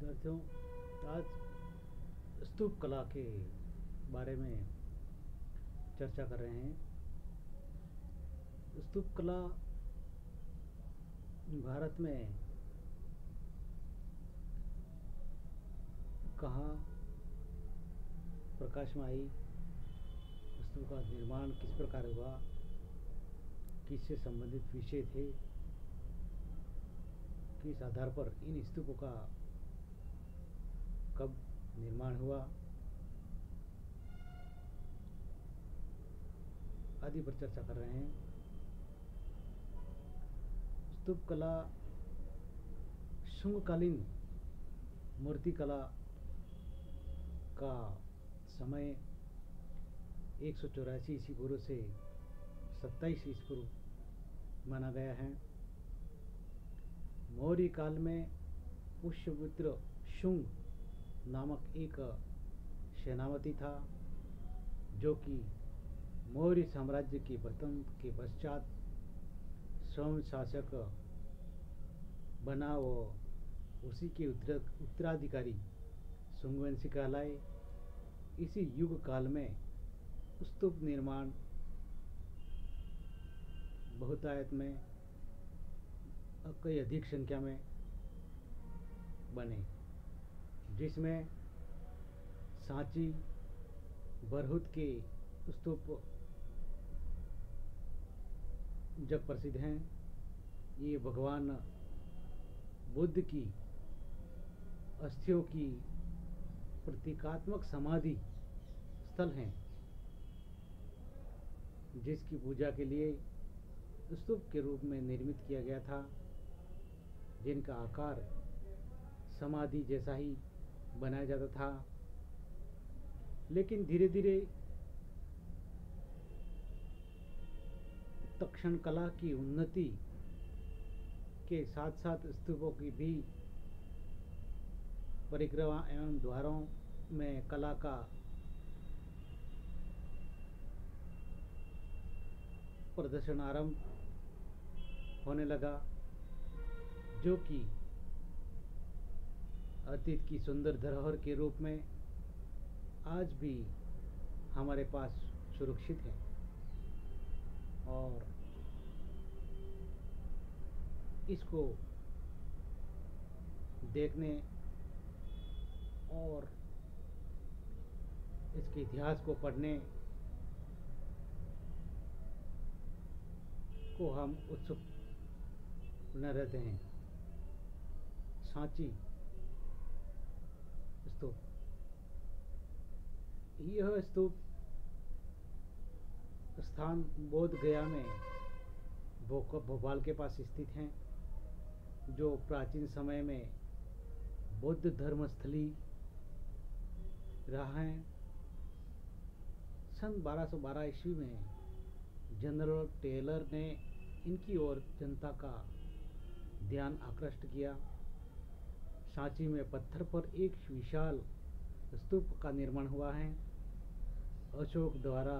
विद्यार्थियों, आज स्तूप कला के बारे में चर्चा कर रहे हैं। स्तूप कला भारत में कहाँ प्रकाश में आई, स्तूप का निर्माण किस प्रकार हुआ, किससे संबंधित विषय थे, किस आधार पर इन स्तूपों का कब निर्माण हुआ आदि पर चर्चा कर रहे हैं। स्तूप कला शुंगकालीन मूर्ति कला का समय 184 ईस्वी पूर्व से 27 ईस्वी पूर्व माना गया है। मौर्य काल में पुष्यमित्र शुंग नामक एक सेनापति था, जो कि मौर्य साम्राज्य के पतन के पश्चात स्वयं शासक बना व उसी के उत्तराधिकारी शुंगवंशी कहलाए। इसी युग काल में स्तूप निर्माण बहुतायत में कई अधिक संख्या में बने, जिसमें सांची बरहुत के स्तूप जग प्रसिद्ध हैं। ये भगवान बुद्ध की अस्थियों की प्रतीकात्मक समाधि स्थल हैं, जिसकी पूजा के लिए स्तूप के रूप में निर्मित किया गया था, जिनका आकार समाधि जैसा ही बनाया जाता था। लेकिन धीरे धीरे तक्षण कला की उन्नति के साथ साथ स्तूपों की भी परिक्रमा एवं द्वारों में कला का प्रदर्शन आरंभ होने लगा, जो कि अतीत की सुंदर धरोहर के रूप में आज भी हमारे पास सुरक्षित है। और इसको देखने और इसके इतिहास को पढ़ने को हम उत्सुक न रहते हैं। सांची स्तूप, यह स्तूप स्थान बोध गया में भोपाल के पास स्थित हैं, जो प्राचीन समय में बौद्ध धर्मस्थली रहा है। सन 1212 ईस्वी में जनरल टेलर ने इनकी ओर जनता का ध्यान आकृष्ट किया। सांची में पत्थर पर एक विशाल स्तूप का निर्माण हुआ है। अशोक द्वारा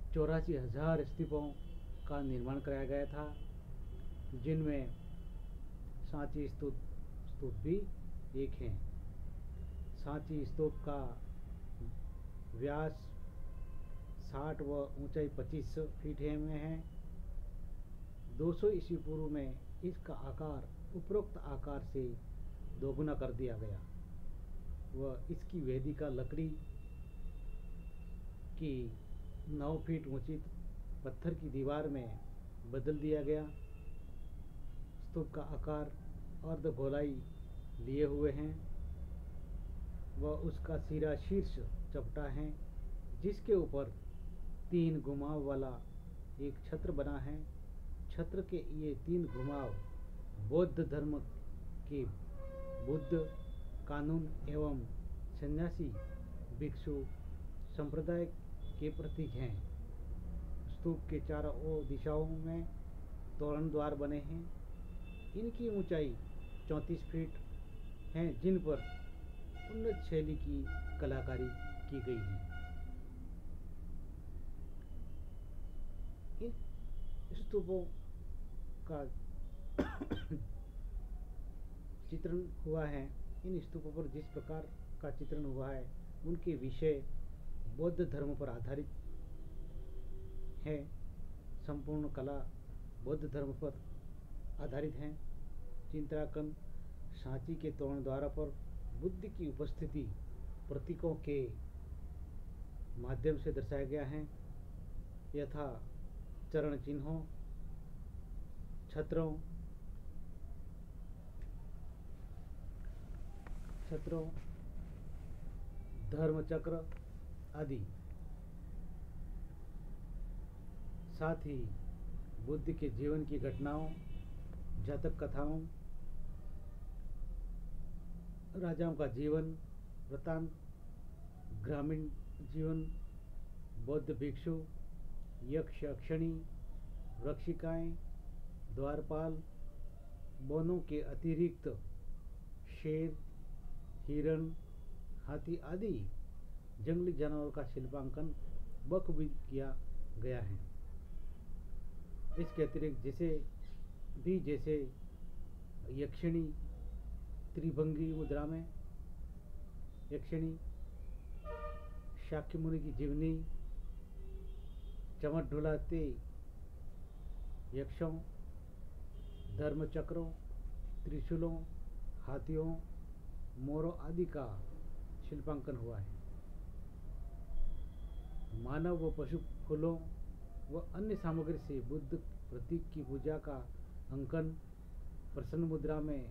84,000 स्तूपों का निर्माण कराया गया था, जिनमें सांची स्तूप भी एक है। सांची स्तूप का व्यास 60 व ऊंचाई 25 फीट में है। 200 ईस्वी पूर्व में इसका आकार उपरोक्त आकार से दोगुना कर दिया गया व इसकी वेदिका लकड़ी की 9 फीट ऊंची पत्थर की दीवार में बदल दिया गया। स्तूप का आकार अर्ध गोलाई लिए हुए हैं व उसका सिरा शीर्ष चपटा है, जिसके ऊपर 3 घुमाव वाला एक छत्र बना है। छत्र के ये 3 घुमाव बौद्ध धर्म के बुद्ध कानून एवं सन्यासी भिक्षु संप्रदाय के प्रतीक हैं। स्तूप के चारों ओर दिशाओं में तोरण द्वार बने हैं। इनकी ऊंचाई 34 फीट हैं, जिन पर उन्नत शैली की कलाकारी की गई है। इन स्तूपों का चित्रण हुआ है इन स्तूपों पर जिस प्रकार का चित्रण हुआ है उनके विषय बौद्ध धर्म पर आधारित है। संपूर्ण कला बौद्ध धर्म पर आधारित है। चित्रांकन सांची के तोरण द्वारा पर बुद्ध की उपस्थिति प्रतीकों के माध्यम से दर्शाया गया है, यथा चरण चिन्हों, छत्रों, धर्म चक्र आदि। साथ ही बुद्ध के जीवन की घटनाओं, जातक कथाओं, राजाओं का जीवन वृतांत, ग्रामीण जीवन, बौद्ध भिक्षु, यक्ष यक्षिणी, रक्षिकाएं, द्वारपाल, वनों के अतिरिक्त शेर, हिरण, हाथी आदि जंगली जानवरों का शिल्पांकन बखूबी किया गया है। इसके अतिरिक्त जैसे यक्षिणी त्रिभंगी मुद्रा में यक्षिणी, शाक्य मुनि की जीवनी, चमट ढुलाते यक्षों, धर्म चक्रों, त्रिशूलों, हाथियों, मोरों आदि का शिल्पांकन हुआ है। मानव व पशु फूलों व अन्य सामग्री से बुद्ध प्रतीक की पूजा का अंकन प्रसन्न मुद्रा में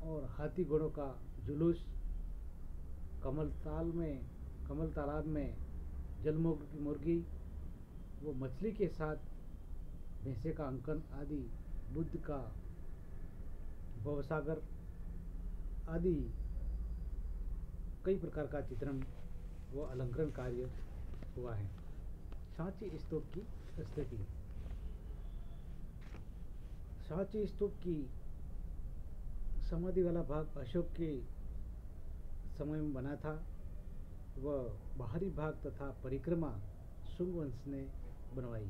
और हाथी घोड़ों का जुलूस, कमल तालाब में जलमग्न की मुर्गी वो मछली के साथ भैंसे का अंकन आदि बुद्ध का भवसागर आदि कई प्रकार का चित्रण व अलंकरण कार्य हुआ है। सांची स्तूप की स्थिति। सांची स्तूप की समाधि वाला भाग अशोक के समय में बना था। वह बाहरी भाग तथा परिक्रमा शुंग वंश ने बनवाई।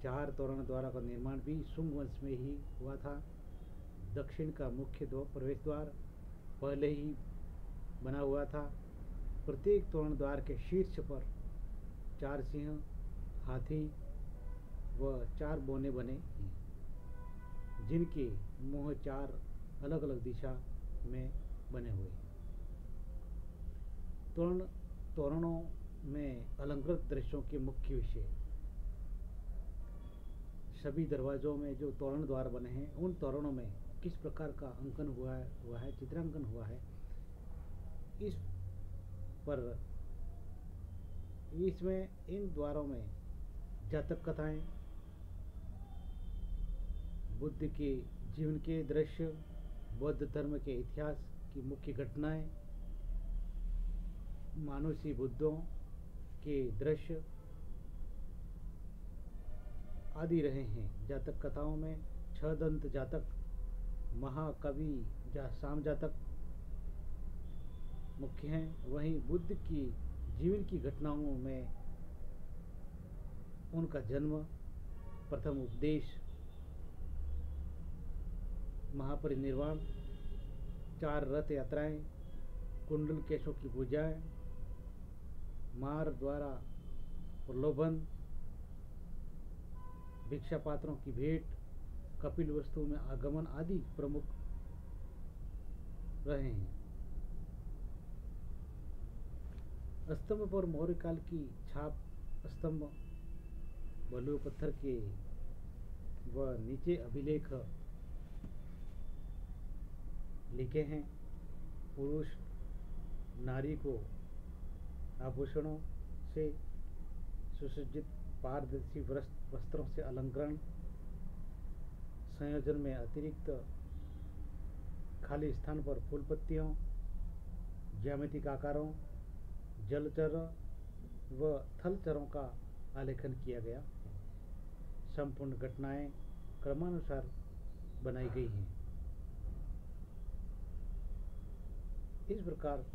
4 तोरण द्वारा का निर्माण भी शुंग वंश में ही हुआ था। दक्षिण का मुख्य प्रवेश द्वार पहले ही बना हुआ था। प्रत्येक तोरण द्वार के शीर्ष पर 4 सिंह, हाथी व 4 बोने बने हैं, जिनके मुंह 4 अलग अलग दिशा में बने हुए। तोरणों में अलंकृत दृश्यों के मुख्य विषय। सभी दरवाजों में जो तोरण द्वार बने हैं उन तोरणों में किस प्रकार का अंकन हुआ है, चित्रांकन हुआ है, इसमें इन द्वारों में जातक कथाएं, बुद्ध के जीवन के दृश्य, बौद्ध धर्म के इतिहास की मुख्य घटनाएं, मानुषी बुद्धों के दृश्य आदि रहे हैं। जातक कथाओं में 6 दंत जातक, महाकवि साम जातक मुख्य हैं। वहीं बुद्ध की जीवन की घटनाओं में उनका जन्म, प्रथम उपदेश, महापरिनिर्वाण, 4 रथ यात्राएं, कुंडल केशों की पूजाएं, मार द्वारा प्रलोभन, भिक्षा पात्रों की भेंट, कपिल वस्तु में आगमन आदि प्रमुख रहे हैं। स्तंभ पर मौर्य काल की छाप स्तंभ, बलुए पत्थर के व नीचे अभिलेख लिखे हैं। पुरुष नारी को आभूषणों से सुसज्जित पारदर्शी वस्त्रों से अलंकरण, संयोजन में अतिरिक्त खाली स्थान पर फूल पत्तियों, ज्यामितिक आकारों, जलचर व थलचरों का आलेखन किया गया। संपूर्ण घटनाएं क्रमानुसार बनाई गई हैं। इस प्रकार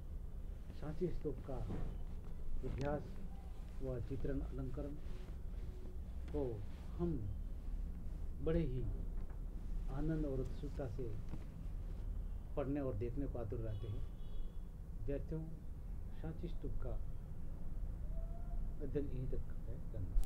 सांची स्तूप का इतिहास व चित्रण अलंकरण को हम बड़े ही आनंद और उत्सुकता से पढ़ने और देखने को आतुर रहते हैं। विद्यार्थियों, सांची स्तूप का अध्ययन यहीं तक है। धन्यवाद।